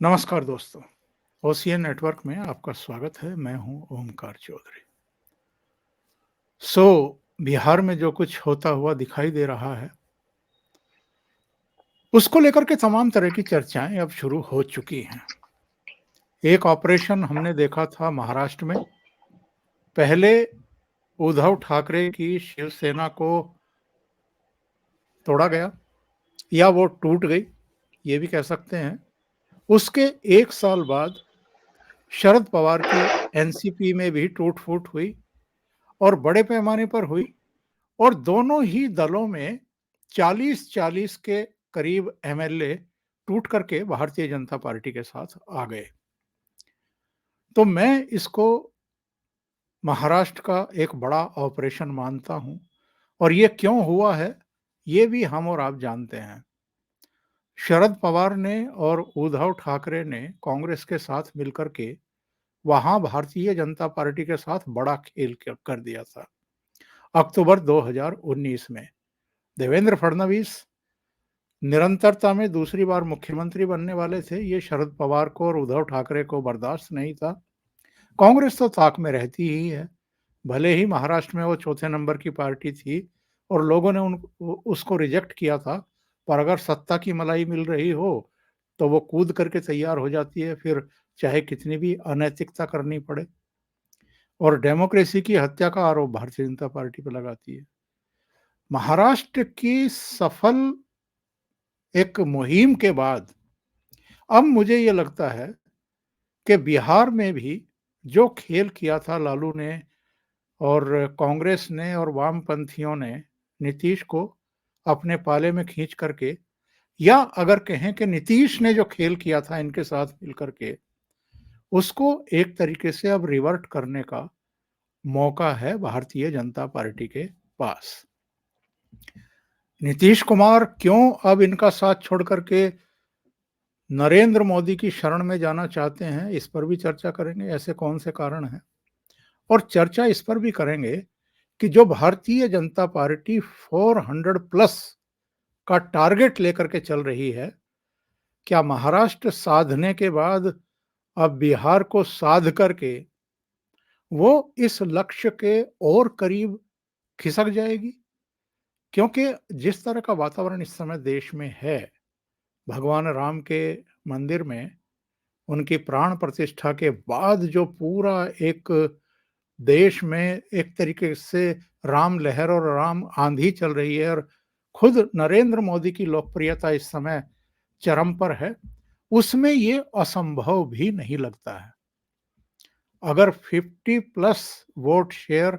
नमस्कार दोस्तों, OCN network में आपका स्वागत है। मैं हूं ओमकार चौधरी। बिहार में जो कुछ होता हुआ दिखाई दे रहा है, उसको लेकर के तमाम तरह की चर्चाएं अब शुरू हो चुकी हैं। एक ऑपरेशन हमने देखा था महाराष्ट्र में। पहले उद्धव ठाकरे की शिवसेना को तोड़ा गया या वो टूट गई, ये भी कह सकते हैं। उसके 1 साल बाद शरद पवार की एनसीपी में भी टूट-फूट हुई और बड़े पैमाने पर हुई। और दोनों ही दलों में 40-40 के करीब एमएलए टूट करके भारतीय जनता पार्टी के साथ आ गए। तो मैं इसको महाराष्ट्र का एक बड़ा ऑपरेशन मानता हूं। और ये क्यों हुआ है, ये भी हम और आप जानते हैं। शरद पवार ने और उद्धव ठाकरे ने कांग्रेस के साथ मिलकर के वहां भारतीय जनता पार्टी के साथ बड़ा खेल कर दिया था। अक्टूबर 2019 में देवेंद्र फडणवीस निरंतरता में दूसरी बार मुख्यमंत्री बनने वाले थे। ये शरद पवार को और उद्धव ठाकरे को बर्दाश्त नहीं था। कांग्रेस तो ताक में रहती ही है, भले ही महाराष्ट्र में वो चौथे नंबर की पार्टी थी और लोगों ने उसको रिजेक्ट किया था। पर अगर सत्ता की मलाई मिल रही हो तो वो कूद करके तैयार हो जाती है, फिर चाहे कितनी भी अनैतिकता करनी पड़े। और डेमोक्रेसी की हत्या का आरोप भारतीय जनता पार्टी पर लगाती है। महाराष्ट्र की सफल एक मुहिम के बाद अब मुझे ये लगता है कि बिहार में भी जो खेल किया था लालू ने और कांग्रेस ने और वामपंथियों ने नीतीश को अपने पाले में खींच करके, या अगर कहें कि नीतीश ने जो खेल किया था इनके साथ मिलकर के, उसको एक तरीके से अब रिवर्ट करने का मौका है भारतीय जनता पार्टी के पास। नीतीश कुमार क्यों अब इनका साथ छोड़ करके नरेंद्र मोदी की शरण में जाना चाहते हैं, इस पर भी चर्चा करेंगे। ऐसे कौन से कारण हैं, और चर्चा इस पर भी करेंगे कि जो भारतीय जनता पार्टी 400 प्लस का टारगेट लेकर के चल रही है, क्या महाराष्ट्र साधने के बाद अब बिहार को साध करके वो इस लक्ष्य के और करीब खिसक जाएगी? क्योंकि जिस तरह का वातावरण इस समय देश में है, भगवान राम के मंदिर में उनकी प्राण प्रतिष्ठा के बाद जो पूरा एक देश में एक तरीके से राम लहर और राम आंधी चल रही है, और खुद नरेंद्र मोदी की लोकप्रियता इस समय चरम पर है, उसमें ये असंभव भी नहीं लगता है। अगर 50 प्लस वोट शेयर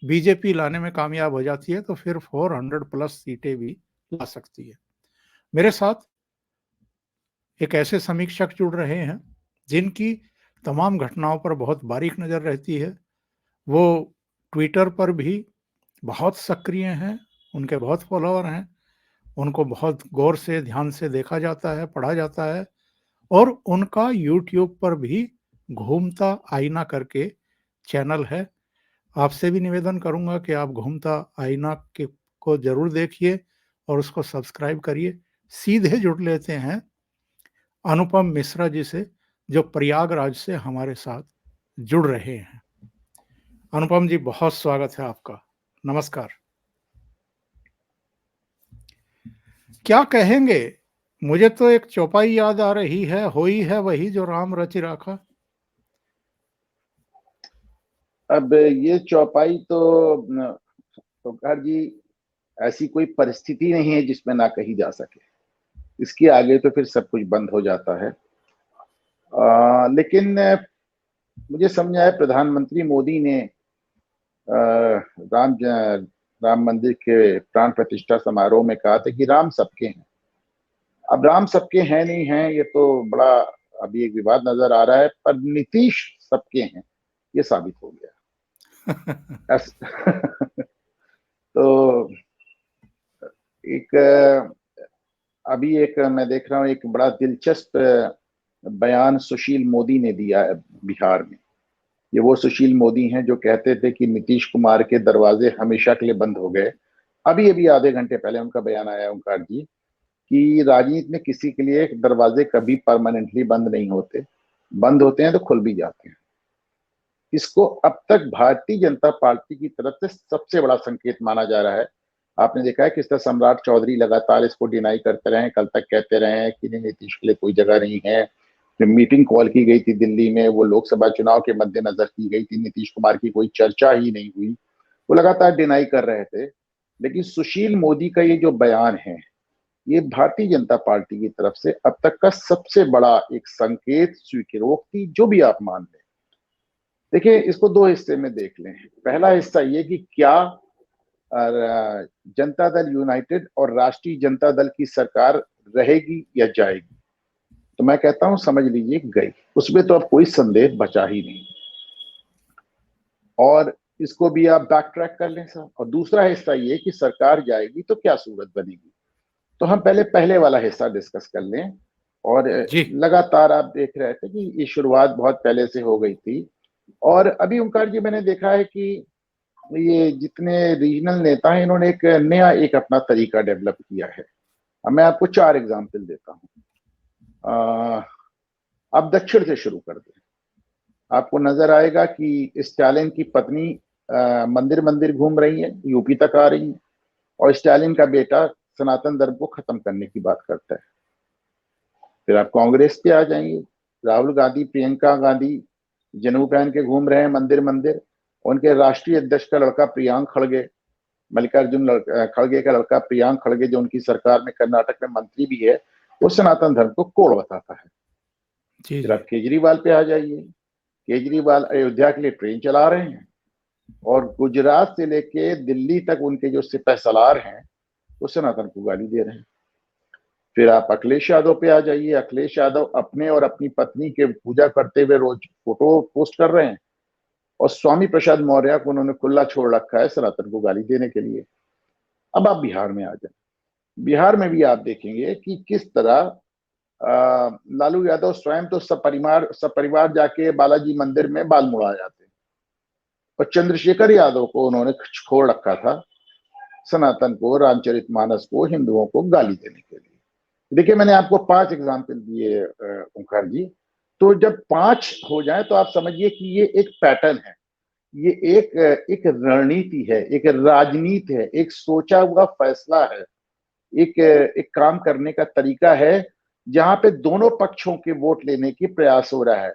बीजेपी लाने में कामयाब हो जाती है तो फिर 400 प्लस सीटें भी ला सकती है। मेरे साथ एक ऐसे समीक्षक जुड़ रहे हैं जिनकी तमाम घटनाओं पर बहुत बारीक नज़र रहती है। वो ट्विटर पर भी बहुत सक्रिय हैं, उनके बहुत फॉलोअर हैं, उनको बहुत गौर से ध्यान से देखा जाता है, पढ़ा जाता है। और उनका यूट्यूब पर भी घूमता आईना करके चैनल है। आपसे भी निवेदन करूंगा कि आप घूमता आईना के को जरूर देखिए और उसको सब्सक्राइब करिए। सीधे जुड़ लेते हैं अनुपम मिश्रा जी से, जो प्रयागराज से हमारे साथ जुड़ रहे हैं। अनुपम जी, बहुत स्वागत है आपका। नमस्कार। क्या कहेंगे? मुझे तो एक चौपाई याद आ रही है, होई है वही जो राम रचि राखा। अब ये चौपाई तो खैर जी, ऐसी कोई परिस्थिति नहीं है जिसमें ना कही जा सके। इसके आगे तो फिर सब कुछ बंद हो जाता है। लेकिन मुझे समझ आया, प्रधानमंत्री मोदी ने राम मंदिर के प्राण प्रतिष्ठा समारोह में कहा था कि राम सबके हैं। अब राम सबके हैं नहीं हैं, ये तो बड़ा अभी एक विवाद नजर आ रहा है, पर नीतीश सबके हैं ये साबित हो गया। तो एक अभी एक मैं देख रहा हूँ, एक बड़ा दिलचस्प बयान सुशील मोदी ने दिया है बिहार में। ये वो सुशील मोदी हैं जो कहते थे कि नीतीश कुमार के दरवाजे हमेशा के लिए बंद हो गए। अभी अभी आधे घंटे पहले उनका बयान आया, ओंकार जी, कि राजनीति में किसी के लिए दरवाजे कभी परमानेंटली बंद नहीं होते, बंद होते हैं तो खुल भी जाते हैं। इसको अब तक भारतीय जनता पार्टी की तरफ से सबसे बड़ा संकेत माना जा रहा है। आपने देखा है किस तरह सम्राट चौधरी लगातार इसको डिनाई करते रहे, कल तक कहते रहे हैं कि नहीं, नीतीश के लिए कोई जगह नहीं है। जो मीटिंग कॉल की गई थी दिल्ली में, वो लोकसभा चुनाव के मद्देनजर की गई थी, नीतीश कुमार की कोई चर्चा ही नहीं हुई, वो लगातार डिनाई कर रहे थे। लेकिन सुशील मोदी का ये जो बयान है, ये भारतीय जनता पार्टी की तरफ से अब तक का सबसे बड़ा एक संकेत, स्वीकारोक्ति, जो भी आप मान लें। देखिए, इसको दो हिस्से में देख लें। पहला हिस्सा ये कि क्या जनता दल यूनाइटेड और राष्ट्रीय जनता दल की सरकार रहेगी या जाएगी? तो मैं कहता हूं समझ लीजिए गई, उसमें तो अब कोई संदेह बचा ही नहीं। और इसको भी आप बैक ट्रैक कर लें सर। और दूसरा हिस्सा ये कि सरकार जाएगी तो क्या सूरत बनेगी। तो हम पहले वाला हिस्सा डिस्कस कर लें। और जी। लगातार आप देख रहे थे कि ये शुरुआत बहुत पहले से हो गई थी। और अभी ओंकार जी, मैंने देखा है कि ये जितने रीजनल नेता हैं, इन्होंने एक नया एक अपना तरीका डेवलप किया है। अब मैं आपको 4 एग्जाम्पल देता हूँ। अब दक्षिण से शुरू कर दें। आपको नजर आएगा कि स्टालिन की पत्नी मंदिर मंदिर घूम रही है, यूपी तक आ रही है, और स्टालिन का बेटा सनातन धर्म को खत्म करने की बात करता है। फिर आप कांग्रेस पे आ जाएंगे, राहुल गांधी, प्रियंका गांधी जनेऊ पहन के घूम रहे हैं मंदिर मंदिर। उनके राष्ट्रीय अध्यक्ष का लड़का प्रियांक खड़गे, मल्लिकार्जुन खड़गे का लड़का प्रियांक खड़गे, जो उनकी सरकार में कर्नाटक में मंत्री भी है, वो सनातन धर्म को कोड़ बताता है। जी फिर जी। आप केजरीवाल पे आ जाइए। केजरीवाल अयोध्या के लिए ट्रेन चला रहे हैं, और गुजरात से लेके दिल्ली तक उनके जो सिपह सलार हैं, वो सनातन को गाली दे रहे हैं। फिर आप अखिलेश यादव पे आ जाइए। अखिलेश यादव अपने और अपनी पत्नी के पूजा करते हुए रोज फोटो पोस्ट कर रहे हैं, और स्वामी प्रसाद मौर्य को उन्होंने खुला छोड़ रखा है सनातन को गाली देने के लिए। अब आप बिहार में आ जाए। बिहार में भी आप देखेंगे कि किस तरह लालू यादव स्वयं तो सपरिवार जाके बालाजी मंदिर में बाल मुड़ा जाते हैं, और चंद्रशेखर यादव को उन्होंने छोड़ रखा था सनातन को, रामचरितमानस को, हिंदुओं को गाली देने के लिए। देखिए, मैंने आपको 5 एग्जाम्पल दिए ओंकार जी। तो जब 5 हो जाए तो आप समझिए कि ये एक पैटर्न है, ये एक रणनीति है, एक राजनीति है, एक सोचा हुआ फैसला है, एक काम करने का तरीका है, जहां पे दोनों पक्षों के वोट लेने की प्रयास हो रहा है।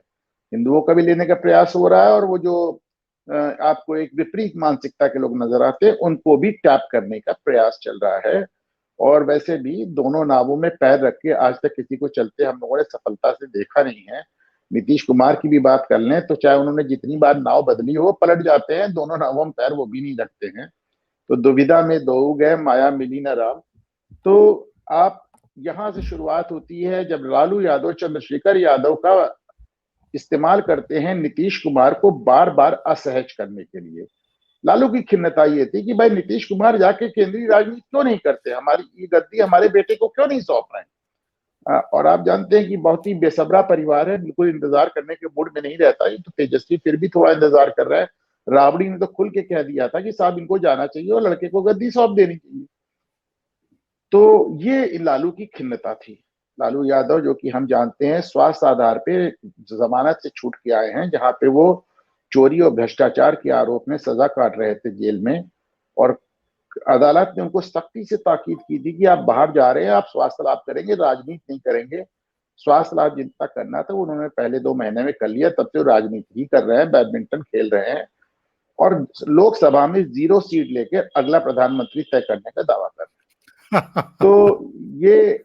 हिंदुओं का भी लेने का प्रयास हो रहा है, और वो जो आपको एक विपरीत मानसिकता के लोग नजर आते हैं, उनको भी टैप करने का प्रयास चल रहा है। और वैसे भी दोनों नावों में पैर रख के आज तक किसी को चलते हम लोगों ने सफलता से देखा नहीं है। नीतीश कुमार की भी बात कर लें तो चाहे उन्होंने जितनी बार नाव बदली हो, पलट जाते हैं, दोनों नावों में पैर वो भी नहीं रखते हैं। तो दुविधा में दो गए, माया मिली न राम। तो आप यहां से शुरुआत होती है जब लालू यादव चंद्रशेखर यादव का इस्तेमाल करते हैं नीतीश कुमार को बार बार असहज करने के लिए। लालू की खिन्नता ये थी कि भाई नीतीश कुमार जाके केंद्रीय राजनीति क्यों नहीं करते, हमारी ये गद्दी हमारे बेटे को क्यों नहीं सौंप रहे हैं। और आप जानते हैं कि बहुत ही बेसब्रा परिवार है, बिल्कुल इंतजार करने के मूड में नहीं रहता। ये तो तेजस्वी फिर भी थोड़ा इंतजार कर रहा है। राबड़ी ने तो खुल के कह दिया था कि साहब इनको जाना चाहिए और लड़के को गद्दी सौंप देनी चाहिए। तो ये लालू की खिन्नता थी। लालू यादव, जो कि हम जानते हैं स्वास्थ्य आधार पे जमानत से छूट के आए हैं, जहां पे वो चोरी और भ्रष्टाचार के आरोप में सजा काट रहे थे जेल में, और अदालत ने उनको सख्ती से ताकीद की थी कि आप बाहर जा रहे हैं, आप स्वास्थ्य लाभ करेंगे, राजनीति नहीं करेंगे। स्वास्थ्य लाभ जितना करना था उन्होंने पहले 2 महीने में कर लिया, तब से राजनीति ही कर रहे हैं, बैडमिंटन खेल रहे हैं, और लोकसभा में 0 सीट लेकर अगला प्रधानमंत्री तय करने का दावा कर रहे हैं। तो ये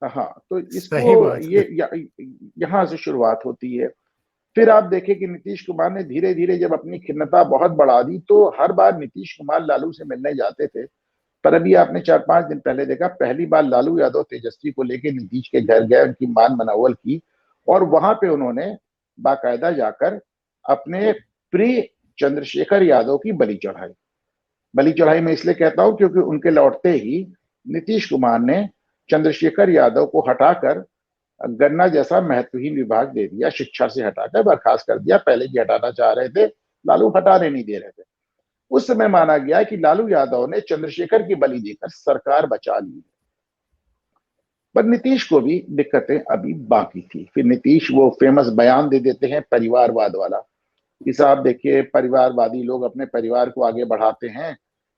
हाँ, तो सही इसको बात है। ये यहाँ से शुरुआत होती है। फिर आप देखें कि नीतीश कुमार ने धीरे धीरे जब अपनी खिन्नता बहुत बढ़ा दी, तो हर बार नीतीश कुमार लालू से मिलने जाते थे। पर अभी आपने 4-5 दिन पहले देखा, पहली बार लालू यादव तेजस्वी को लेके नीतीश के घर गए, उनकी मान मनौवल की, और वहां पे उन्होंने बाकायदा जाकर अपने प्रिय चंद्रशेखर यादव की बलि चढ़ाई। बलि चढ़ाई मैं इसलिए कहता हूं क्योंकि उनके लौटते ही नीतीश कुमार ने चंद्रशेखर यादव को हटाकर गन्ना जैसा महत्वहीन विभाग दे दिया, शिक्षा से हटाकर बर्खास्त कर दिया। पहले भी हटाना चाह रहे थे, लालू हटाने नहीं दे रहे थे। उस समय माना गया कि लालू यादव ने चंद्रशेखर की बलि देकर सरकार बचा ली। पर नीतीश को भी दिक्कतें अभी बाकी थी। फिर नीतीश वो फेमस बयान दे देते हैं परिवारवाद वाला कि साहब देखिए, परिवारवादी लोग अपने परिवार को आगे बढ़ाते हैं।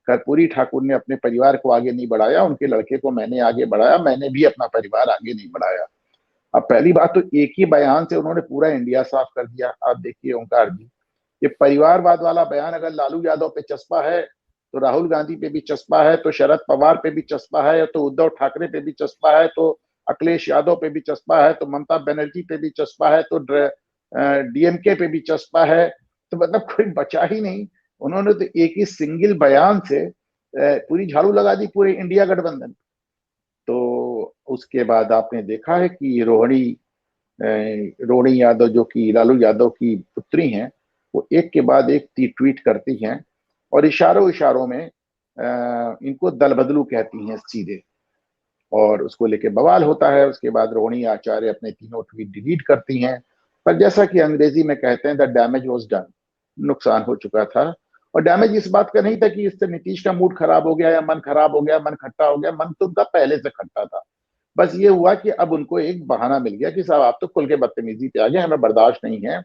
कर्पूरी ठाकुर ने अपने परिवार को आगे नहीं बढ़ाया, उनके लड़के को मैंने आगे बढ़ाया, मैंने भी अपना परिवार आगे नहीं बढ़ाया। अब पहली बात तो एक ही बयान से उन्होंने पूरा इंडिया साफ कर दिया। आप देखिए ओंकार जी, ये परिवारवाद वाला बयान अगर लालू यादव पे चस्पा है तो राहुल गांधी पे भी चस्पा है, तो शरद पवार पे भी चस्पा है, तो उद्धव ठाकरे पे भी चस्पा है, तो अखिलेश यादव पे भी चस्पा है, तो ममता बनर्जी पे भी चस्पा है, तो डीएमके पे भी चस्पा है। तो मतलब कोई बचा ही नहीं। उन्होंने तो एक ही सिंगल बयान से पूरी झाड़ू लगा दी पूरे इंडिया गठबंधन। तो उसके बाद आपने देखा है कि रोहिणी यादव जो कि लालू यादव की पुत्री हैं, वो एक के बाद एक ट्वीट करती हैं और इशारों इशारों में इनको दल बदलू कहती हैं सीधे, और उसको लेके बवाल होता है। उसके बाद रोहिणी आचार्य अपने तीनों ट्वीट डिलीट करती हैं। पर जैसा कि अंग्रेजी में कहते हैं, द डैमेज वॉज डन, नुकसान हो चुका था। और डैमेज इस बात का नहीं था कि इससे नीतीश का मूड खराब हो गया या मन खराब हो गया, मन खट्टा हो गया। मन तो उनका पहले से खट्टा था। बस ये हुआ कि अब उनको एक बहाना मिल गया कि साहब आप तो खुल के बदतमीजी पे आ गए, हमें बर्दाश्त नहीं है।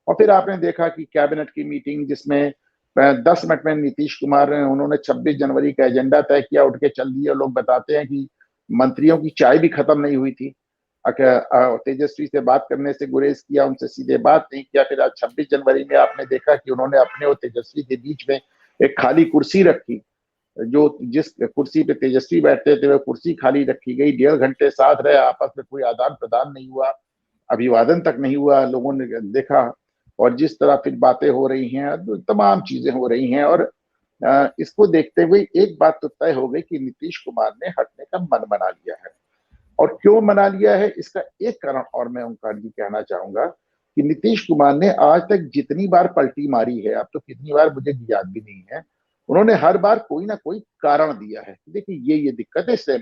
और फिर आपने देखा कि कैबिनेट की मीटिंग जिसमें 10 मिनट में नीतीश कुमार उन्होंने 26 जनवरी का एजेंडा तय किया, उठ के चल दिए। लोग बताते हैं कि मंत्रियों की चाय भी खत्म नहीं हुई थी। तेजस्वी से बात करने से गुरेज किया, उनसे सीधे बात नहीं किया। फिर आज 26 जनवरी में आपने देखा कि उन्होंने अपने और तेजस्वी के बीच में एक खाली कुर्सी रखी। जो जिस कुर्सी पे तेजस्वी बैठते थे वह कुर्सी खाली रखी गई। 1.5 घंटे साथ रहे, आपस में कोई आदान प्रदान नहीं हुआ, अभिवादन तक नहीं हुआ। लोगों ने देखा और जिस तरह फिर बातें हो रही हैं, तमाम चीजें हो रही हैं। और इसको देखते हुए एक बात तो तय हो गई कि नीतीश कुमार ने हटने का मन बना लिया है। और क्यों मना लिया है, इसका एक कारण और मैं ओंकार जी कहना चाहूंगा कि नीतीश कुमार ने आज तक जितनी बार पलटी मारी है, अब तो कितनी बार मुझे याद भी नहीं है, उन्होंने हर बार कोई ना कोई कारण दिया है। देखिए ये दिक्कत है इससे।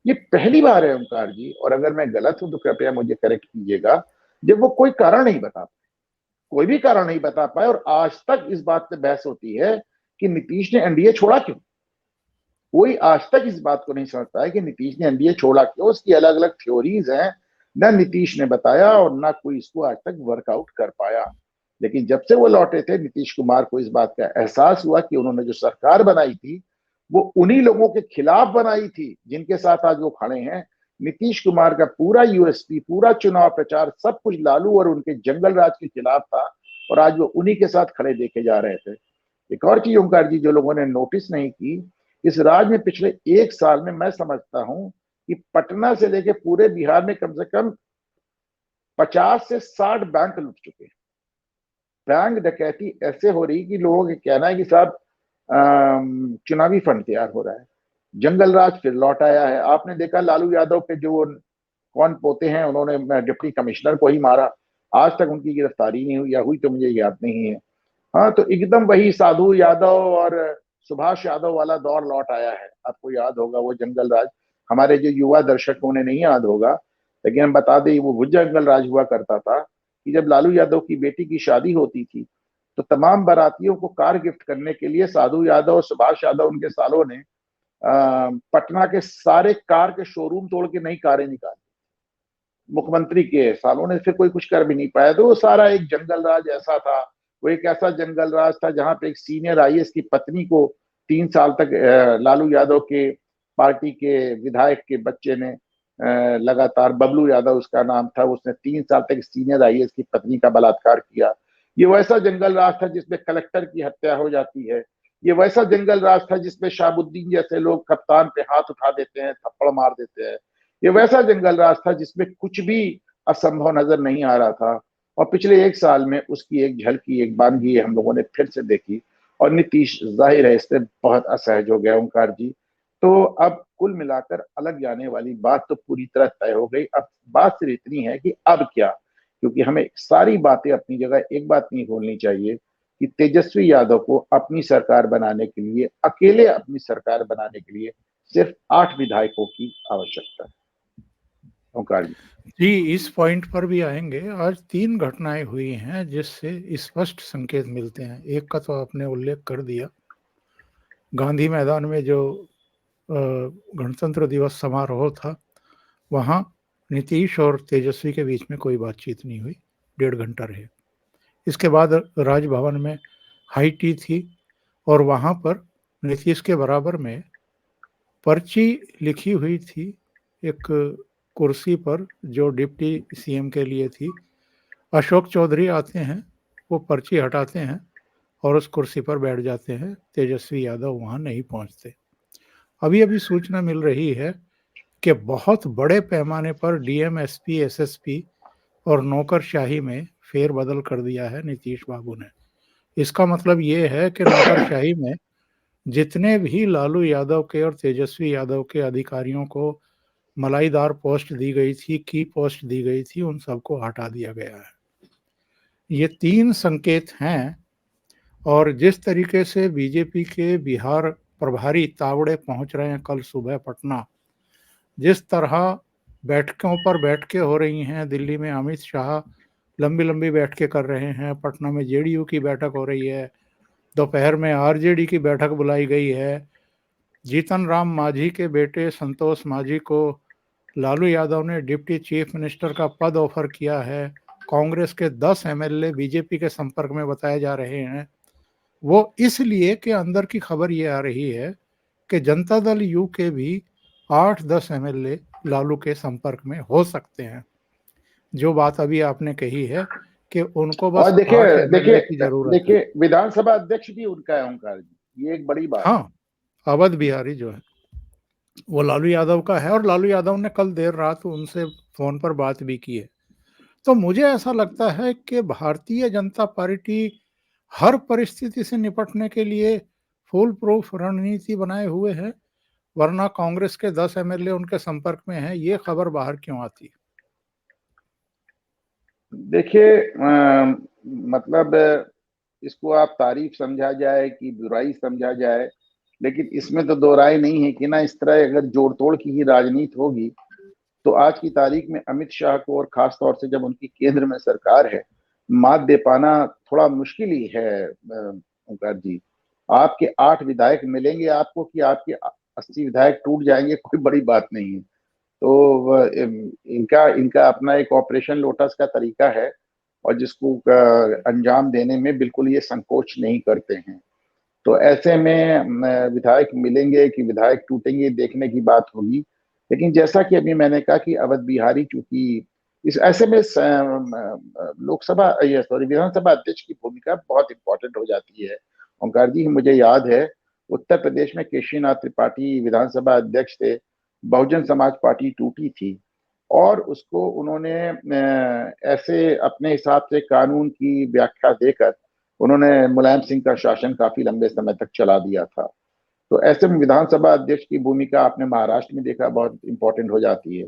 ये पहली बार है ओंकार जी, और अगर मैं गलत हूं तो कृपया मुझे करेक्ट कीजिएगा, जब वो कोई कारण नहीं बता, कोई भी कारण नहीं बता पाए। और आज तक इस बात पे बहस होती है कि नीतीश ने एनडीए छोड़ा क्यों। कोई आज तक इस बात को नहीं समझ पाया कि नीतीश ने एनडीए छोड़ा क्यों। उसकी अलग अलग थ्योरीज हैं, ना नीतीश ने बताया और ना कोई इसको आज तक वर्कआउट कर पाया। लेकिन जब से वो लौटे थे, नीतीश कुमार को इस बात का एहसास हुआ कि उन्होंने जो सरकार बनाई थी वो उन्हीं लोगों के खिलाफ बनाई थी जिनके साथ आज वो खड़े हैं। नीतीश कुमार का पूरा यूएसपी, पूरा चुनाव प्रचार, सब कुछ लालू और उनके जंगल राज के खिलाफ था, और आज वो उन्हीं के साथ खड़े देखे जा रहे थे। एक और चीज ओंकार जी जो लोगों ने नोटिस नहीं की, इस राज्य में पिछले 1 साल में मैं समझता हूं कि पटना से लेकर पूरे बिहार में कम से कम 50 से 60 बैंक लुट चुके हैं। बैंक डकैती ऐसे हो रही कि लोगों का कहना है कि साहब चुनावी फंड तैयार हो रहा है। जंगल राज फिर लौट आया है। आपने देखा लालू यादव के जो कौन पोते हैं, उन्होंने डिप्टी कमिश्नर को ही मारा। आज तक उनकी गिरफ्तारी नहीं हुई, या हुई तो मुझे याद नहीं है। हाँ, तो एकदम वही साधु यादव और सुभाष यादव वाला दौर लौट आया है। आपको याद होगा वो जंगल राज। हमारे जो युवा दर्शक उन्हें नहीं याद होगा, लेकिन हम बता दें वो जंगल राज हुआ करता था कि जब लालू यादव की बेटी की शादी होती थी तो तमाम बारातियों को कार गिफ्ट करने के लिए साधु यादव और सुभाष यादव उनके सालों ने पटना के सारे कार के शोरूम तोड़ के नई कारें निकाली। मुख्यमंत्री के सालों ने फिर कोई कुछ कर भी नहीं पाया। तो वो सारा एक जंगल राज ऐसा था। वो एक ऐसा जंगल राज था जहां पे एक सीनियर आईएएस की पत्नी को 3 साल तक लालू यादव के पार्टी के विधायक के बच्चे ने लगातार, बबलू यादव उसका नाम था, उसने 3 साल तक सीनियर आईएएस की पत्नी का बलात्कार किया। ये वैसा जंगल राज था जिसमें कलेक्टर की हत्या हो जाती है। ये वैसा जंगल राज था जिसमें शाहबुद्दीन जैसे लोग कप्तान पे हाथ उठा देते हैं, थप्पड़ मार देते हैं। ये वैसा जंगल राज था जिसमें कुछ भी असंभव नजर नहीं आ रहा था। और पिछले 1 साल में उसकी एक झलकी, एक बानगी हम लोगों ने फिर से देखी। और नीतीश जाहिर है इससे बहुत असहज हो गया ओंकार जी। तो अब कुल मिलाकर अलग जाने वाली बात तो पूरी तरह तय हो गई। अब बात सिर्फ इतनी है कि अब क्या, क्योंकि हमें सारी बातें अपनी जगह, एक बात नहीं भूलनी चाहिए कि तेजस्वी यादव को अपनी सरकार बनाने के लिए, अकेले अपनी सरकार बनाने के लिए सिर्फ 8 विधायकों की आवश्यकता है। ओंकार जी। जी, इस पॉइंट पर भी आएंगे। आज 3 घटनाएं हुई हैं जिससे स्पष्ट संकेत मिलते हैं। एक का तो आपने उल्लेख कर दिया, गांधी मैदान में जो गणतंत्र दिवस समारोह था, वहाँ नीतीश और तेजस्वी के बीच में कोई बातचीत नहीं हुई, 1.5 घंटा रहे। इसके बाद राजभवन में हाई टी थी और वहाँ पर नीतीश के बराबर में पर्ची लिखी हुई थी एक कुर्सी पर जो डिप्टी सीएम के लिए थी। अशोक चौधरी आते हैं, वो पर्ची हटाते हैं और उस कुर्सी पर बैठ जाते हैं। तेजस्वी यादव वहाँ नहीं पहुँचते। अभी अभी सूचना मिल रही है कि बहुत बड़े पैमाने पर डीएम, एसपी, एसएसपी और नौकरशाही में फेरबदल कर दिया है नीतीश बाबू ने। इसका मतलब ये है कि नौकरशाही में जितने भी लालू यादव के और तेजस्वी यादव के अधिकारियों को मलाईदार पोस्ट दी गई थी, की पोस्ट दी गई थी, उन सबको हटा दिया गया है। ये 3 संकेत हैं। और जिस तरीके से बीजेपी के बिहार प्रभारी तावड़े पहुंच रहे हैं कल सुबह पटना, जिस तरह बैठकों पर बैठकें हो रही हैं, दिल्ली में अमित शाह लंबी लंबी बैठकें कर रहे हैं, पटना में जेडीयू की बैठक हो रही है, दोपहर में आरजेडी की बैठक बुलाई गई है, जीतन राम मांझी के बेटे संतोष मांझी को लालू यादव ने डिप्टी चीफ मिनिस्टर का पद ऑफर किया है, कांग्रेस के 10 एमएलए बीजेपी के संपर्क में बताए जा रहे हैं। वो इसलिए कि अंदर की खबर ये आ रही है कि जनता दल यू के भी 8-10 एमएलए लालू के संपर्क में हो सकते हैं। जो बात अभी आपने कही है कि उनको और बस देखिए 8 देखिए एमएलए की जरूरत है। देखिए विधानसभा अध्यक्ष भी उनका है ओंकार जी, ये एक बड़ी बात है। हाँ, अवध बिहारी जो है वो लालू यादव का है और लालू यादव ने कल देर रात उनसे फोन पर बात भी की है। तो मुझे ऐसा लगता है कि भारतीय जनता पार्टी हर परिस्थिति से निपटने के लिए फुल प्रूफ रणनीति बनाए हुए है, वरना कांग्रेस के 10 एमएलए उनके संपर्क में हैं, ये खबर बाहर क्यों आती? देखिए मतलब इसको आप तारीफ समझा जाए कि बुराई समझा जाए, लेकिन इसमें तो दो राय नहीं है कि ना इस तरह अगर जोड़ तोड़ की ही राजनीति होगी तो आज की तारीख में अमित शाह को और खास तौर से जब उनकी केंद्र में सरकार है, मात दे पाना थोड़ा मुश्किल ही है। ओंकार जी, आपके 8 विधायक मिलेंगे आपको कि आपके 80 विधायक टूट जाएंगे, कोई बड़ी बात नहीं है। तो इनका इनका अपना एक ऑपरेशन लोटस का तरीका है और जिसको अंजाम देने में बिल्कुल ये संकोच नहीं करते हैं। तो ऐसे में विधायक मिलेंगे कि विधायक टूटेंगे देखने की बात होगी। लेकिन जैसा कि अभी मैंने कहा कि अवध बिहारी चूंकि इस ऐसे में लोकसभा ये सॉरी विधानसभा अध्यक्ष की भूमिका बहुत इंपॉर्टेंट हो जाती है। ओंकार जी, मुझे याद है उत्तर प्रदेश में केशरीनाथ त्रिपाठी विधानसभा अध्यक्ष थे, बहुजन समाज पार्टी टूटी थी और उसको उन्होंने ऐसे अपने हिसाब से कानून की व्याख्या देकर उन्होंने मुलायम सिंह का शासन काफी लंबे समय तक चला दिया था। तो ऐसे में विधानसभा अध्यक्ष की भूमिका आपने महाराष्ट्र में देखा बहुत इंपॉर्टेंट हो जाती है।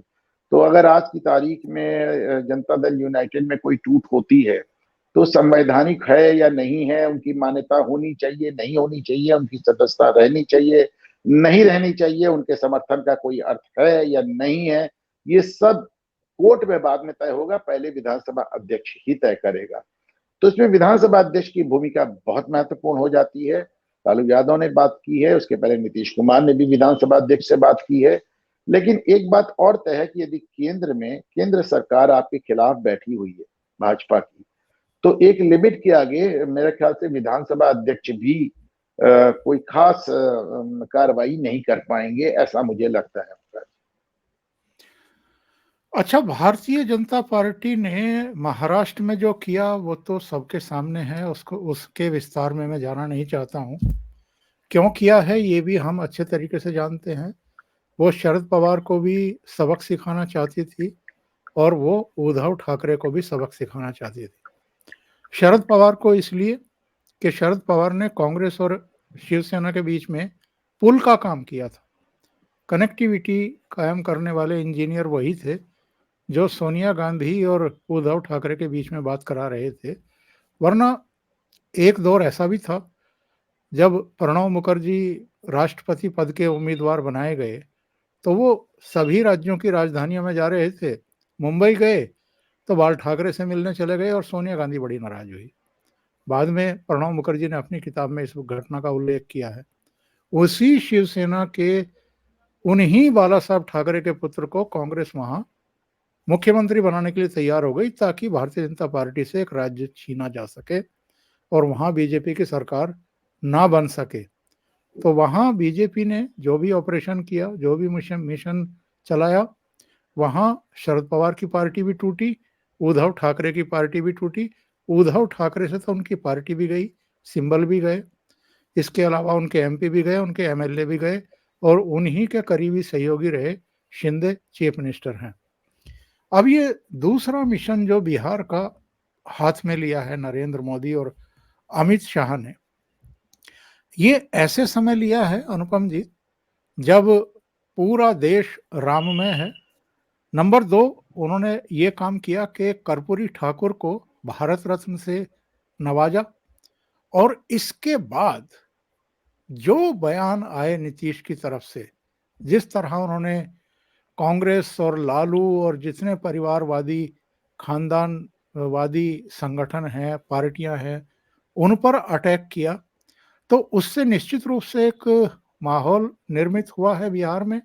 तो अगर आज की तारीख में जनता दल यूनाइटेड में कोई टूट होती है तो संवैधानिक है या नहीं है, उनकी मान्यता होनी चाहिए नहीं होनी चाहिए, उनकी सदस्यता रहनी चाहिए नहीं रहनी चाहिए, उनके समर्थन का कोई अर्थ है या नहीं है, ये सब कोर्ट में बाद में तय होगा, पहले विधानसभा अध्यक्ष ही तय करेगा। तो इसमें विधानसभा अध्यक्ष की भूमिका बहुत महत्वपूर्ण हो जाती है। लालू यादव ने बात की है, उसके पहले नीतीश कुमार ने भी विधानसभा अध्यक्ष से बात की है। लेकिन एक बात और तय है कि यदि केंद्र सरकार आपके खिलाफ बैठी हुई है भाजपा की, तो एक लिमिट के आगे मेरे ख्याल से विधानसभा अध्यक्ष भी कोई खास कार्रवाई नहीं कर पाएंगे, ऐसा मुझे लगता है। अच्छा, भारतीय जनता पार्टी ने महाराष्ट्र में जो किया वो तो सबके सामने है, उसको उसके विस्तार में मैं जाना नहीं चाहता हूँ। क्यों किया है ये भी हम अच्छे तरीके से जानते हैं। वो शरद पवार को भी सबक सिखाना चाहती थी और वो उद्धव ठाकरे को भी सबक सिखाना चाहती थी। शरद पवार को इसलिए कि शरद पवार ने कांग्रेस और शिवसेना के बीच में पुल का काम किया था। कनेक्टिविटी कायम करने वाले इंजीनियर वही थे जो सोनिया गांधी और उद्धव ठाकरे के बीच में बात करा रहे थे। वरना एक दौर ऐसा भी था जब प्रणब मुखर्जी राष्ट्रपति पद के उम्मीदवार बनाए गए तो वो सभी राज्यों की राजधानियों में जा रहे थे। मुंबई गए तो बाल ठाकरे से मिलने चले गए और सोनिया गांधी बड़ी नाराज हुई। बाद में प्रणब मुखर्जी ने अपनी किताब में इस घटना का उल्लेख किया है। उसी शिवसेना के उन्हीं बाला साहब ठाकरे के पुत्र को कांग्रेस वहां मुख्यमंत्री बनाने के लिए तैयार हो गई, ताकि भारतीय जनता पार्टी से एक राज्य छीना जा सके और वहां बीजेपी की सरकार ना बन सके। तो वहां बीजेपी ने जो भी ऑपरेशन किया, जो भी मिशन चलाया, वहां शरद पवार की पार्टी भी टूटी, उद्धव ठाकरे की पार्टी भी टूटी। उद्धव ठाकरे से तो उनकी पार्टी भी गई, सिंबल भी गए, इसके अलावा उनके एमपी भी गए, उनके एमएलए भी गए, और उन्हीं के करीबी सहयोगी रहे शिंदे चीफ मिनिस्टर हैं। अब ये दूसरा मिशन जो बिहार का हाथ में लिया है नरेंद्र मोदी और अमित शाह ने, ये ऐसे समय लिया है अनुपम जी जब पूरा देश राममय है। नंबर 2, उन्होंने ये काम किया कि कर्पूरी ठाकुर को भारत रत्न से नवाजा, और इसके बाद जो बयान आए नीतीश की तरफ से, जिस तरह उन्होंने कांग्रेस और लालू और जितने परिवारवादी खानदानवादी संगठन हैं, पार्टियां हैं, उन पर अटैक किया, तो उससे निश्चित रूप से एक माहौल निर्मित हुआ है बिहार में।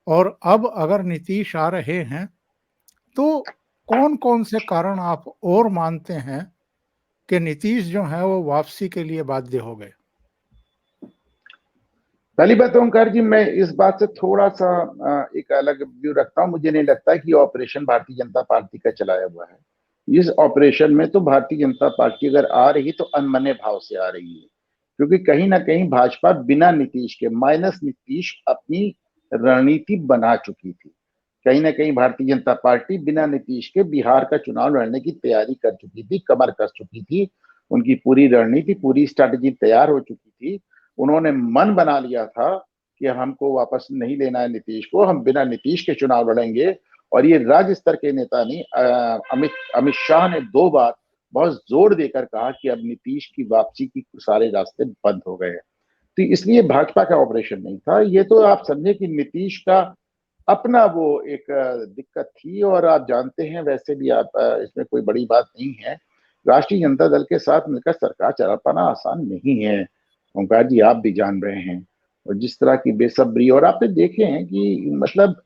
और अब अगर नीतीश आ रहे हैं तो कौन कौन से कारण आप और मानते हैं कि नीतीश जो है वो वापसी के लिए बाध्य हो गए? पहली बात ओंकार जी, मैं इस बात से थोड़ा सा एक अलग व्यू रखता हूँ। मुझे नहीं लगता कि ऑपरेशन भारतीय जनता पार्टी का चलाया हुआ है। इस ऑपरेशन में तो भारतीय जनता पार्टी अगर आ रही तो अनमने भाव से आ रही है, क्योंकि कहीं ना कहीं भाजपा बिना नीतीश के, माइनस नीतीश, अपनी रणनीति बना चुकी थी। कहीं ना कहीं भारतीय जनता पार्टी बिना नीतीश के बिहार का चुनाव लड़ने की तैयारी कर चुकी थी, कमर कस चुकी थी। उनकी पूरी रणनीति, पूरी स्ट्रैटेजी तैयार हो चुकी थी। उन्होंने मन बना लिया था कि हमको वापस नहीं लेना है नीतीश को, हम बिना नीतीश के चुनाव लड़ेंगे। और ये राज्य स्तर के नेता नहीं, अमित शाह ने 2 बार बहुत जोर देकर कहा कि अब नीतीश की वापसी की सारे रास्ते बंद हो गए हैं। तो इसलिए भाजपा का ऑपरेशन नहीं था ये। तो आप समझे कि नीतीश का अपना वो एक दिक्कत थी। और आप जानते हैं, वैसे भी आप, इसमें कोई बड़ी बात नहीं है, राष्ट्रीय जनता दल के साथ मिलकर सरकार चला पाना आसान नहीं है। ओंकार जी, आप भी जान रहे हैं। और जिस तरह की बेसब्री, और आपने देखे हैं कि मतलब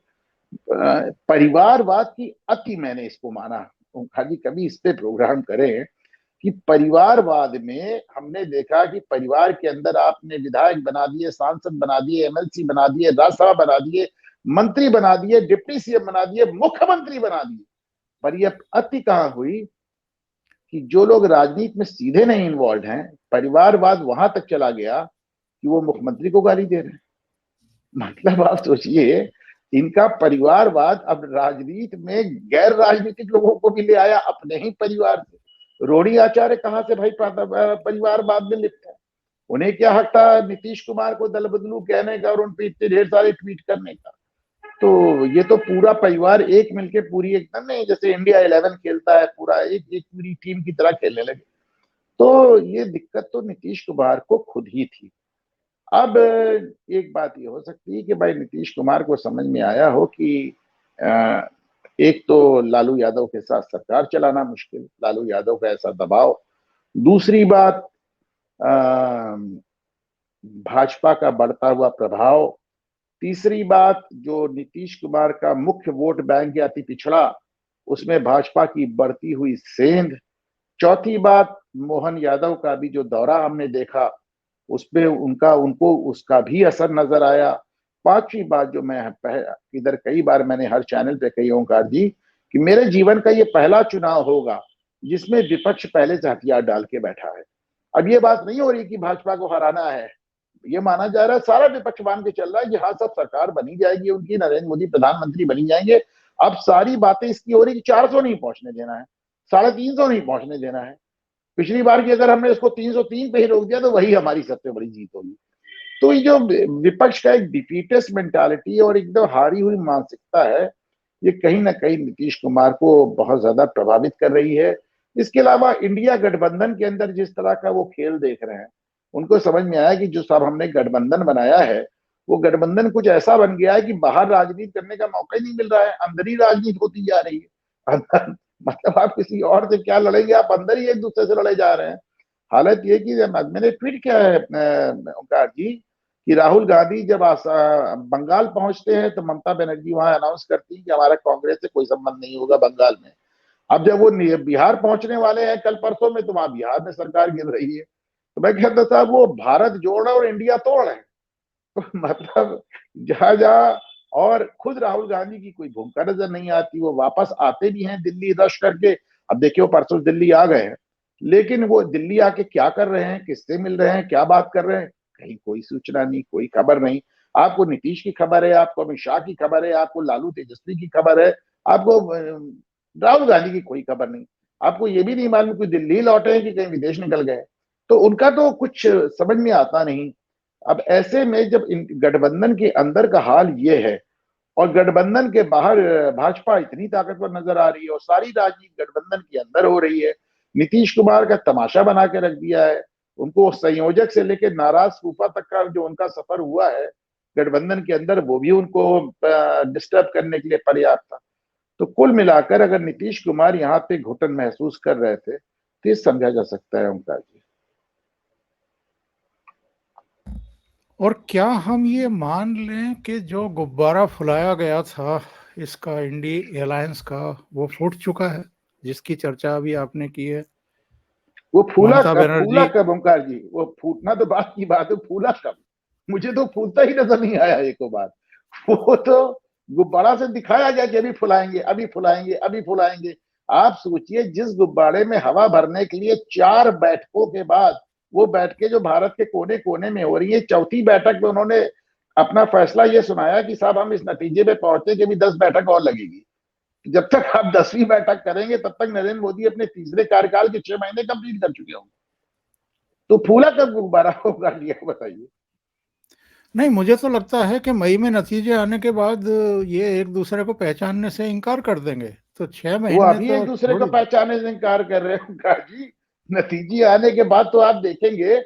परिवारवाद की अति, मैंने इसको माना। ओंकार जी कभी इस पे प्रोग्राम करें कि परिवारवाद में हमने देखा कि परिवार के अंदर आपने विधायक बना दिए, सांसद बना दिए, एमएलसी बना दिए, राज्यसभा बना दिए, मंत्री बना दिए, डिप्टी सीएम बना दिए, मुख्यमंत्री बना दिए। पर यह अति कहां हुई कि जो लोग राजनीति में सीधे नहीं इन्वॉल्व हैं, परिवारवाद वहां तक चला गया कि वो मुख्यमंत्री को गाली दे रहे हैं। मतलब आप सोचिए, इनका परिवारवाद अब राजनीति में गैर राजनीतिक लोगों को भी ले आया, अपने ही परिवार से। रोहिणी आचार्य कहां से भाई परिवारवाद में लिप्त है? उन्हें क्या हक था नीतीश कुमार को दल बदलू कहने का और उन पर इतने ढेर सारे ट्वीट करने का? तो ये तो पूरा परिवार एक मिलके, पूरी एकदम नहीं, जैसे इंडिया 11 खेलता है, पूरा एक एक पूरी टीम की तरह खेलने लगे। तो ये दिक्कत तो नीतीश कुमार को खुद ही थी। अब एक बात ये हो सकती है कि भाई नीतीश कुमार को समझ में आया हो कि एक तो लालू यादव के साथ सरकार चलाना मुश्किल, लालू यादव का ऐसा दबाव। दूसरी बात, भाजपा का बढ़ता हुआ प्रभाव। तीसरी बात, जो नीतीश कुमार का मुख्य वोट बैंक या अति पिछड़ा, उसमें भाजपा की बढ़ती हुई सेंध। चौथी बात, मोहन यादव का भी जो दौरा हमने देखा, उसपे उनका उनको उसका भी असर नजर आया। पांचवी बात, जो मैं इधर कई बार मैंने हर चैनल पे कही ओंकार जी, कि मेरे जीवन का ये पहला चुनाव होगा जिसमें विपक्ष पहले से हथियार डाल के बैठा है। अब ये बात नहीं हो रही कि भाजपा को हराना है, ये माना जा रहा है, सारा विपक्ष मान के चल रहा है कि हाँ, सब सरकार बनी जाएगी उनकी, नरेंद्र मोदी प्रधानमंत्री बनी जाएंगे। अब सारी बातें इसकी हो रही कि 400 नहीं पहुंचने देना है, 350 नहीं पहुंचने देना है। पिछली बार की अगर हमने इसको 303 पे ही रोक दिया तो वही हमारी सबसे बड़ी जीत होगी। तो ये जो विपक्ष का एक डिफीटेस्ट मेंटालिटी और एकदम हारी हुई मानसिकता है, ये कहीं ना कहीं नीतीश कुमार को बहुत ज्यादा प्रभावित कर रही है। इसके अलावा इंडिया गठबंधन के अंदर जिस तरह का वो खेल देख रहे हैं, उनको समझ में आया कि जो सब हमने गठबंधन बनाया है, वो गठबंधन कुछ ऐसा बन गया है कि बाहर राजनीति करने का मौका ही नहीं मिल रहा है, अंदर ही राजनीति होती जा रही है। मतलब आप किसी और से क्या लड़ेंगे, आप अंदर ही एक दूसरे से लड़े जा रहे हैं। हालत ये कि मैंने ट्वीट किया है ओंकार जी कि राहुल गांधी जब बंगाल पहुंचते हैं तो ममता बनर्जी वहां अनाउंस करती है कि हमारा कांग्रेस से कोई संबंध नहीं होगा बंगाल में। अब जब वो बिहार पहुंचने वाले हैं कल परसों में, तो वहां बिहार में सरकार गिर रही है। तो मैं कहता था वो भारत जोड़ और इंडिया तोड़ है। तो मतलब जहां जहां, और खुद राहुल गांधी की कोई भूमिका नजर नहीं आती। वो वापस आते भी हैं दिल्ली रश करके। अब देखिए वो परसों दिल्ली आ गए हैं, लेकिन वो दिल्ली आके क्या कर रहे हैं, किससे मिल रहे हैं, क्या बात कर रहे हैं, कहीं कोई सूचना नहीं, कोई खबर नहीं। आपको नीतीश की खबर है, आपको अमित शाह की खबर है, आपको लालू तेजस्वी की खबर है, आपको राहुल गांधी की कोई खबर नहीं। आपको ये भी नहीं मालूम कि दिल्ली लौटे हैं कि कहीं विदेश निकल गए। तो उनका तो कुछ समझ में आता नहीं। अब ऐसे में जब इन गठबंधन के अंदर का हाल ये है, और गठबंधन के बाहर भाजपा इतनी ताकतवर नजर आ रही है, और सारी राजनीति गठबंधन के अंदर हो रही है। नीतीश कुमार का तमाशा बना के रख दिया है। उनको संयोजक से लेकर नाराज फूफा तक का जो उनका सफर हुआ है गठबंधन के अंदर, वो भी उनको डिस्टर्ब करने के लिए पर्याप्त था। तो कुल मिलाकर अगर नीतीश कुमार यहाँ पे घुटन महसूस कर रहे थे तो ये समझा जा सकता है ओंकार जी। और क्या हम ये मान लें कि जो गुब्बारा फुलाया गया था इसका, इंडी अलायंस का, वो फूट चुका है, जिसकी चर्चा अभी आपने की है? वो ममता फूला बनर्जी। कब ओंकार जी? वो फूटना तो बात की बात है, फूला कब? मुझे तो फूलता ही नजर नहीं आया एक बार। वो तो गुब्बारा से दिखाया गया कि अभी फुलाएंगे, अभी फुलाएंगे, अभी फुलाएंगे। आप सोचिए, जिस गुब्बारे में हवा भरने के लिए 4 बैठकों के बाद वो बैठकें जो भारत के कोने कोने में हो रही है, चौथी बैठक में उन्होंने अपना फैसला ये सुनाया कि साहब हम इस नतीजे पे पहुंचे कि अभी 10 बैठक और लगेगी। जब तक आप 10वीं बैठक करेंगे तब तक नरेंद्र मोदी अपने तीसरे कार्यकाल के 6 महीने कंप्लीट कर चुके होंगे। तो फूला कब गुब्बारा होगा, लिया बताइए। नहीं, मुझे तो लगता है कि मई में नतीजे आने के बाद ये एक दूसरे को पहचानने से इनकार कर देंगे, तो 6 वो महीने अभी एक तो दूसरे को थोड़ी। पहचानने से इंकार कर रहे हैं जी। नतीजे आने के बाद तो आप देखेंगे,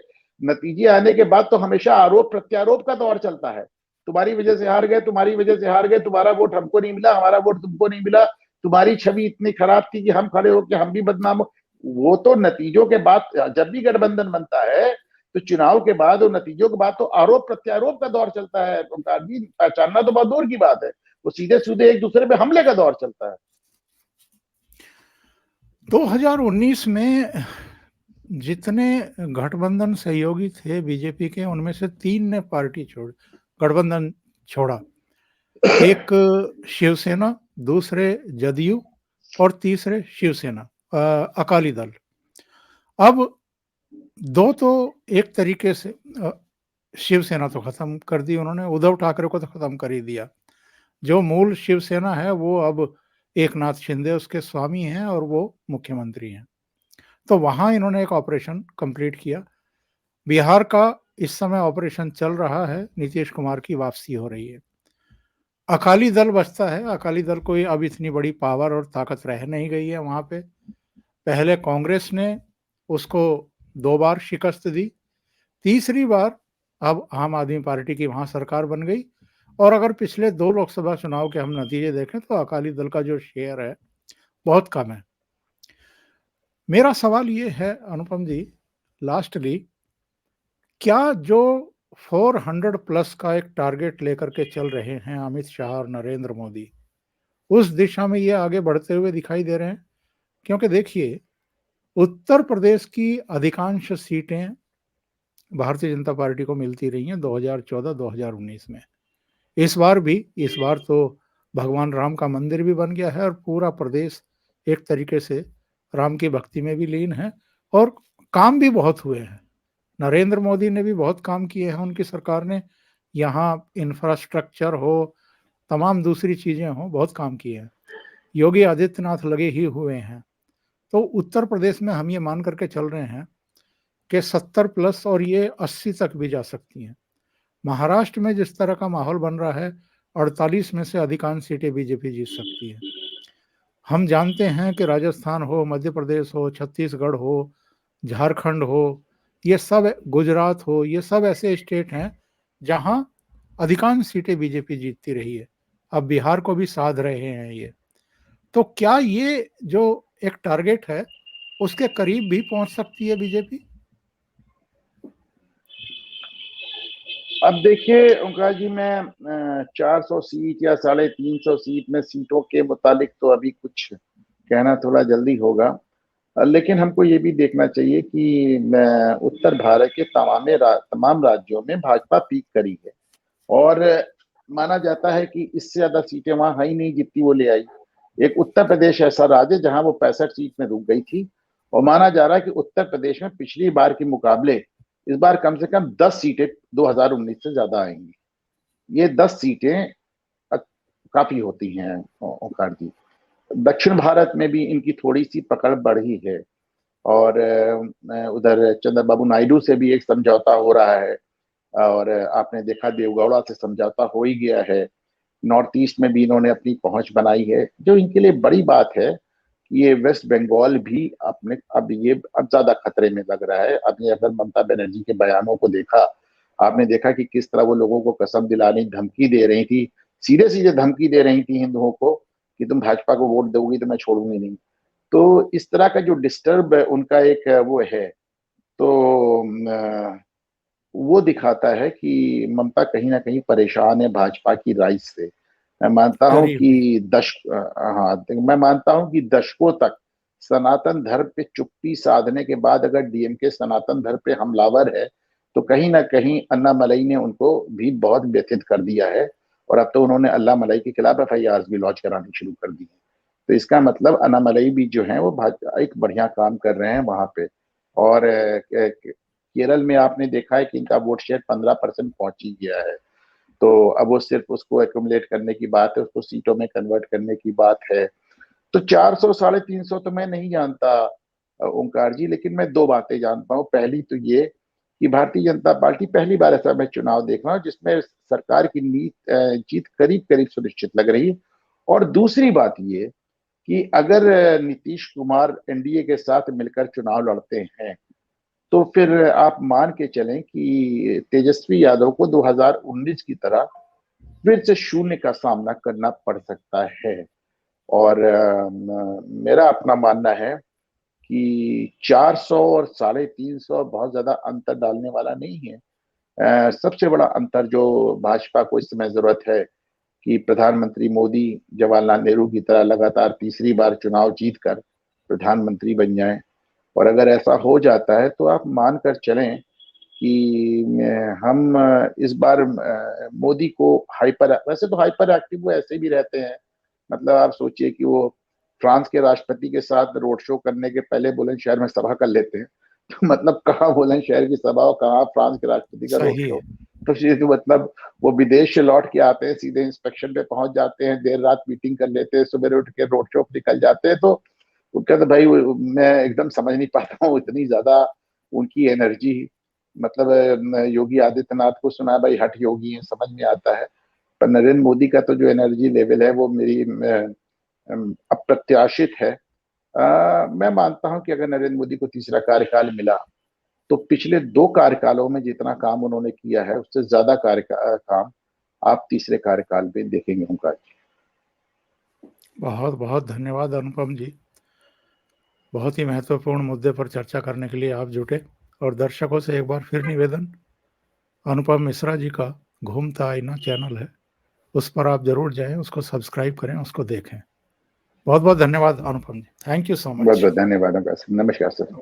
नतीजे आने के बाद तो हमेशा आरोप प्रत्यारोप का दौर चलता है। तुम्हारी वजह से हार गए, तुम्हारी वजह से हार गए, तुम्हारा वोट हमको नहीं मिला, हमारा वोट तुमको नहीं मिला, तुम्हारी छवि इतनी खराब थी कि हम खड़े होकर हम भी बदनाम हो। वो तो नतीजों के बाद, जब भी गठबंधन बनता है तो चुनाव के बाद और नतीजों के बाद तो आरोप प्रत्यारोप का दौर चलता है। पहचानना तो बहुत दूर की बात है, वो सीधे सीधे एक दूसरे पे हमले का दौर चलता है। 2019 में जितने गठबंधन सहयोगी थे बीजेपी के, उनमें से 3 ने पार्टी गठबंधन छोड़ा। एक शिवसेना, दूसरे जदयू और तीसरे शिवसेना, अकाली दल। अब 2 तो एक तरीके से शिवसेना तो खत्म कर दी उन्होंने, उद्धव ठाकरे को तो खत्म कर ही दिया। जो मूल शिवसेना है वो अब एक नाथ शिंदे उसके स्वामी हैं और वो मुख्यमंत्री हैं। तो वहां इन्होंने एक ऑपरेशन कंप्लीट किया। बिहार का इस समय ऑपरेशन चल रहा है, नीतीश कुमार की वापसी हो रही है। अकाली दल बचता है। अकाली दल को अब इतनी बड़ी पावर और ताकत रह नहीं गई है वहां पे। पहले कांग्रेस ने उसको 2 बार शिकस्त दी, तीसरी बार अब आम आदमी पार्टी की वहां सरकार बन गई। और अगर पिछले 2 लोकसभा चुनाव के हम नतीजे देखें तो अकाली दल का जो शेयर है बहुत कम है। मेरा सवाल ये है अनुपम जी, लास्टली, क्या जो 400 प्लस का एक टारगेट लेकर के चल रहे हैं अमित शाह और नरेंद्र मोदी, उस दिशा में ये आगे बढ़ते हुए दिखाई दे रहे हैं? क्योंकि देखिए, उत्तर प्रदेश की अधिकांश सीटें भारतीय जनता पार्टी को मिलती रही हैं 2014-2019 में। इस बार तो भगवान राम का मंदिर भी बन गया है और पूरा प्रदेश एक तरीके से राम की भक्ति में भी लीन है, और काम भी बहुत हुए हैं। नरेंद्र मोदी ने भी बहुत काम किए हैं, उनकी सरकार ने। यहाँ इंफ्रास्ट्रक्चर हो, तमाम दूसरी चीजें हो, बहुत काम किए हैं। योगी आदित्यनाथ लगे ही हुए हैं। तो उत्तर प्रदेश में हम ये मान करके चल रहे हैं कि 70 प्लस और ये 80 तक भी जा सकती हैं। महाराष्ट्र में जिस तरह का माहौल बन रहा है, 48 में से अधिकांश सीटें बीजेपी जीत सकती है। हम जानते हैं कि राजस्थान हो, मध्य प्रदेश हो, छत्तीसगढ़ हो, झारखंड हो, ये सब, गुजरात हो, ये सब ऐसे स्टेट हैं जहां अधिकांश सीटें बीजेपी जीतती रही है। अब बिहार को भी साध रहे हैं ये। तो क्या ये जो एक टारगेट है उसके करीब भी पहुंच सकती है बीजेपी? अब देखिए ओंकार जी, मैं 400 सीट या 350 सीट में सीटों के मुतालिक तो अभी कुछ कहना थोड़ा जल्दी होगा। लेकिन हमको ये भी देखना चाहिए कि उत्तर भारत के तमाम राज्यों में भाजपा पीक करी है, और माना जाता है कि इससे ज्यादा सीटें वहां है ही नहीं जितनी वो ले आई। एक उत्तर प्रदेश ऐसा राज्य जहां वो 65 सीट में रुक गई थी, और माना जा रहा है कि उत्तर प्रदेश में पिछली बार के मुकाबले इस बार कम से कम 10 सीटें 2019 से ज्यादा आएंगी। ये 10 सीटें काफी होती हैं ओंकार जी। दक्षिण भारत में भी इनकी थोड़ी सी पकड़ बढ़ी है, और उधर चंद्रबाबू नायडू से भी एक समझौता हो रहा है, और आपने देखा देवगौड़ा से समझौता हो ही गया है। नॉर्थ ईस्ट में भी इन्होंने अपनी पहुंच बनाई है, जो इनके लिए बड़ी बात है कि ये वेस्ट बंगाल भी अपने अब ज्यादा खतरे में लग रहा है। अभी अगर ममता बनर्जी के बयानों को देखा, आपने देखा कि किस तरह वो लोगों को कसम दिलाने धमकी दे रही थी, सीधे सीधे धमकी दे रही थी हिंदुओं को कि तुम भाजपा को वोट दोगी तो मैं छोड़ूंगी नहीं। तो इस तरह का जो डिस्टर्ब उनका एक वो है, तो वो दिखाता है कि ममता कहीं ना कहीं परेशान है भाजपा की राइज से। मैं मानता हूं डरी हुई। कि मैं मानता हूं कि दशकों तक सनातन धर्म पे चुप्पी साधने के बाद अगर डीएमके सनातन धर्म पे हमलावर है, तो कहीं ना कहीं अन्ना मलई ने उनको भी बहुत व्यथित कर दिया है, और अब तो उन्होंने अल्लाह मलई के खिलाफ एफआईआर भी लॉन्च करानी शुरू कर दी है। तो इसका मतलब अन्ना मलई भी जो है वो एक बढ़िया काम कर रहे हैं वहां पे। और केरल में आपने देखा है कि इनका वोट शेयर 15% पहुंच ही गया है। तो अब वो सिर्फ उसको एकुमुलेट करने की बात है, उसको सीटों में कन्वर्ट करने की बात है। तो 400 350 तो मैं नहीं जानता ओंकार जी, लेकिन मैं दो बातें जानता हूँ। पहली तो ये कि भारतीय जनता पार्टी पहली बार ऐसा मैं चुनाव देख रहा हूँ जिसमें सरकार की जीत करीब करीब सुनिश्चित लग रही है। और दूसरी बात ये कि अगर नीतीश कुमार एनडीए के साथ मिलकर चुनाव लड़ते हैं, तो फिर आप मान के चलें कि तेजस्वी यादव को 2019 की तरह फिर से शून्य का सामना करना पड़ सकता है। और मेरा अपना मानना है कि 400 और 350 बहुत ज्यादा अंतर डालने वाला नहीं है। सबसे बड़ा अंतर जो भाजपा को इस समय जरूरत है कि प्रधानमंत्री मोदी जवाहरलाल नेहरू की तरह लगातार तीसरी बार चुनाव जीतकर प्रधानमंत्री बन जाएं। और अगर ऐसा हो जाता है तो आप मानकर चलें कि हम इस बार मोदी को वैसे तो हाइपर एक्टिव वो ऐसे भी रहते हैं। मतलब आप सोचिए कि वो फ्रांस के राष्ट्रपति के साथ रोड शो करने के पहले बुलंदशहर में सभा कर लेते हैं। तो मतलब कहाँ बुलंदशहर की सभा और कहाँ फ्रांस के राष्ट्रपति का रोड सही शो। है। तो तो मतलब वो विदेश से लौट के आते हैं, सीधे इंस्पेक्शन पे पहुंच जाते हैं, देर रात मीटिंग कर लेते हैं, सुबह उठ के रोड शो निकल जाते हैं। तो वो कहते भाई मैं एकदम समझ नहीं पाता हूँ, इतनी ज्यादा उनकी एनर्जी। मतलब योगी आदित्यनाथ को सुना भाई हठ योगी है, समझ में आता है। पर नरेंद्र मोदी का तो जो एनर्जी लेवल है वो मेरी अप्रत्याशित है। मैं मानता हूं कि अगर नरेंद्र मोदी को तीसरा कार्यकाल मिला, तो पिछले 2 कार्यकालों में जितना काम उन्होंने किया है उससे ज्यादा काम आप तीसरे कार्यकाल में देखेंगे उनका। बहुत बहुत धन्यवाद अनुपम जी। बहुत ही महत्वपूर्ण मुद्दे पर चर्चा करने के लिए आप जुटे। और दर्शकों से एक बार फिर निवेदन, अनुपम मिश्रा जी का घूमता आईना चैनल है, उस पर आप जरूर जाएं, उसको सब्सक्राइब करें, उसको देखें। बहुत बहुत धन्यवाद अनुपम जी। थैंक यू सो बहुत मच। बहुत धन्यवाद। नमस्कार सर।